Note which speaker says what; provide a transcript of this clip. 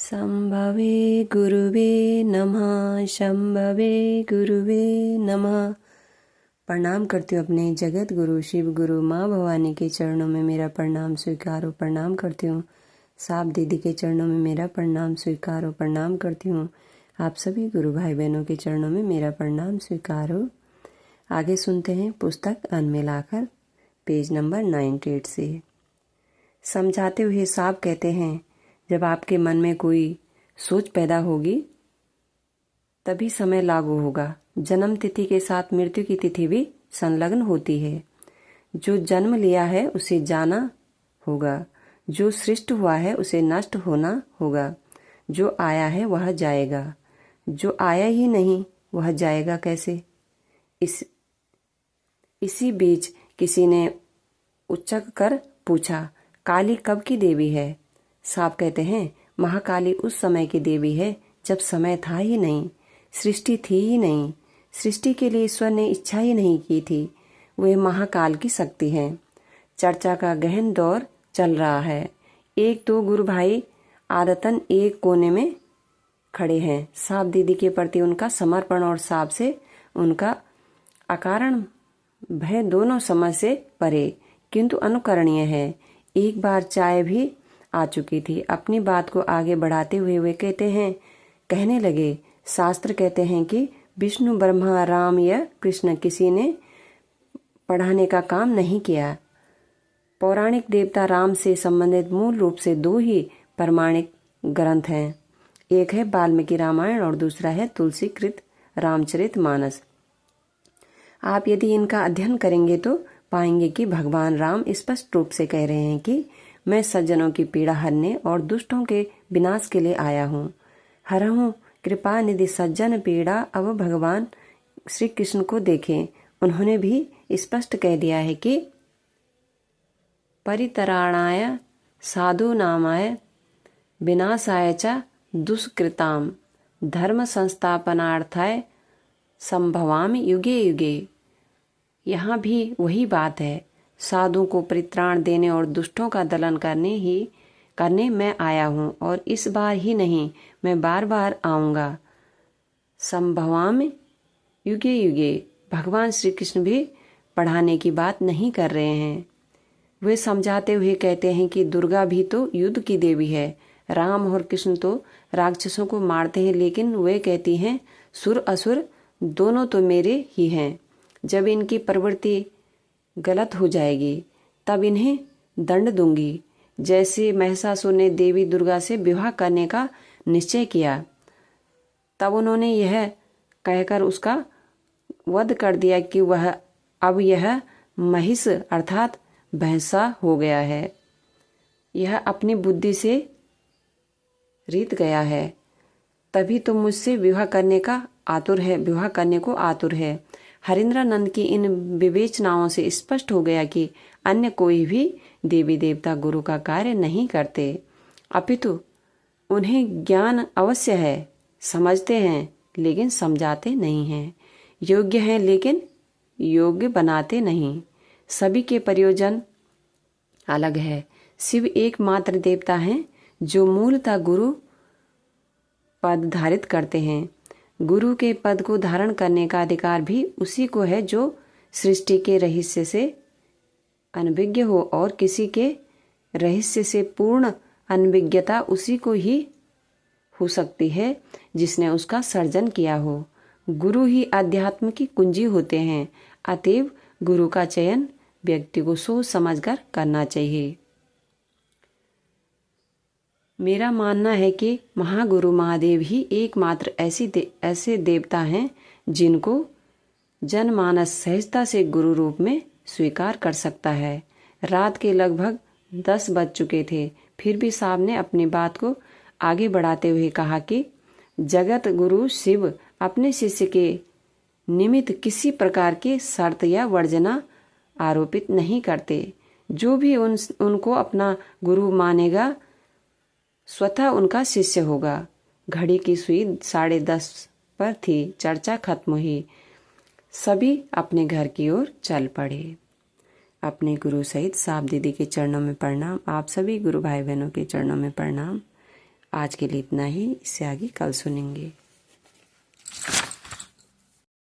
Speaker 1: शंभवे गुरुवे नमः। शंभवे गुरुवे नमः। प्रणाम करती हूँ अपने जगत गुरु शिव गुरु माँ भवानी के चरणों में मेरा प्रणाम स्वीकारो। प्रणाम करती हूँ साप दीदी के चरणों में मेरा प्रणाम स्वीकारो। प्रणाम करती हूँ आप सभी गुरु भाई बहनों के चरणों में मेरा प्रणाम स्वीकारो। आगे सुनते हैं पुस्तक अन्न मिलाकर पेज नंबर 98 से। समझाते हुए साप कहते हैं, जब आपके मन में कोई सोच पैदा होगी तभी समय लागू होगा। जन्म तिथि के साथ मृत्यु की तिथि भी संलग्न होती है। जो जन्म लिया है उसे जाना होगा, जो सृष्ट हुआ है उसे नष्ट होना होगा। जो आया है वह जाएगा, जो आया ही नहीं वह जाएगा कैसे। इसी बीच किसी ने उचक कर पूछा, काली कब की देवी है? साप कहते हैं, महाकाली उस समय की देवी है जब समय था ही नहीं, सृष्टि थी ही नहीं। सृष्टि के लिए ईश्वर ने इच्छा ही नहीं की थी। वे महाकाल की शक्ति हैं। चर्चा का गहन दौर चल रहा है। एक दो गुरु भाई आदतन एक कोने में खड़े हैं। साप दीदी के प्रति उनका समर्पण और साप से उनका अकारण भय दोनों समझ से परे किंतु अनुकरणीय है। एक बार चाय भी आ चुकी थी। अपनी बात को आगे बढ़ाते हुए वे कहने लगे, शास्त्र कहते हैं कि विष्णु ब्रह्मा राम या कृष्ण किसी ने पढ़ाने का काम नहीं किया। पौराणिक देवता राम से संबंधित मूल रूप से दो ही प्रमाणिक ग्रंथ हैं। एक है वाल्मीकि रामायण और दूसरा है तुलसीकृत रामचरितमानस। आप यदि इनका अध्ययन करेंगे तो पाएंगे कि भगवान राम स्पष्ट रूप से कह रहे हैं कि मैं सज्जनों की पीड़ा हरने और दुष्टों के विनाश के लिए आया हूँ। हरहूँ कृपा निधि सज्जन पीड़ा। अब भगवान श्री कृष्ण को देखें, उन्होंने भी स्पष्ट कह दिया है कि परितराणाय साधु नामाय विनाशाय च दुष्कृताम धर्म संस्थापनार्थाय संभवामि युगे युगे। यहाँ भी वही बात है। साधु को परित्राण देने और दुष्टों का दलन करने मैं आया हूँ और इस बार ही नहीं, मैं बार बार आऊँगा। संभवामि युगे युगे। भगवान श्री कृष्ण भी पढ़ाने की बात नहीं कर रहे हैं। वे समझाते हुए कहते हैं कि दुर्गा भी तो युद्ध की देवी है। राम और कृष्ण तो राक्षसों को मारते हैं, लेकिन वे कहती हैं सुर असुर दोनों तो मेरे ही हैं। जब इनकी प्रवृत्ति गलत हो जाएगी तब इन्हें दंड दूंगी। जैसे महिषासुर ने देवी दुर्गा से विवाह करने का निश्चय किया, तब उन्होंने यह कहकर उसका वध कर दिया कि वह अब यह महिष अर्थात भैंसा हो गया है। यह अपनी बुद्धि से रीत गया है, तभी तो मुझसे विवाह करने को आतुर है। हरिंद्रानंद की इन विवेचनाओं से स्पष्ट हो गया कि अन्य कोई भी देवी देवता गुरु का कार्य नहीं करते, अपितु उन्हें ज्ञान अवश्य है, समझते हैं लेकिन समझाते नहीं हैं, योग्य हैं लेकिन योग्य बनाते नहीं। सभी के प्रयोजन अलग है। शिव एकमात्र देवता हैं जो मूलतः गुरु पद धारित करते हैं। गुरु के पद को धारण करने का अधिकार भी उसी को है जो सृष्टि के रहस्य से अनभिज्ञ हो, और किसी के रहस्य से पूर्ण अनभिज्ञता उसी को ही हो सकती है जिसने उसका सर्जन किया हो। गुरु ही अध्यात्म की कुंजी होते हैं। अतएव गुरु का चयन व्यक्ति को सोच समझकर करना चाहिए। मेरा मानना है कि महागुरु महादेव ही एकमात्र ऐसे देवता हैं जिनको जनमानस सहजता से गुरु रूप में स्वीकार कर सकता है। रात के लगभग 10 बज चुके थे। फिर भी साहब ने अपनी बात को आगे बढ़ाते हुए कहा कि जगत गुरु शिव अपने शिष्य के निमित्त किसी प्रकार की शर्त या वर्जना आरोपित नहीं करते। जो भी उनको अपना गुरु मानेगा स्वतः उनका शिष्य होगा। घड़ी की सुई 10:30 पर थी। चर्चा खत्म हुई। सभी अपने घर की ओर चल पड़े। अपने गुरु सहित साप दीदी के चरणों में प्रणाम। आप सभी गुरु भाई बहनों के चरणों में प्रणाम। आज के लिए इतना ही, इससे आगे कल सुनेंगे।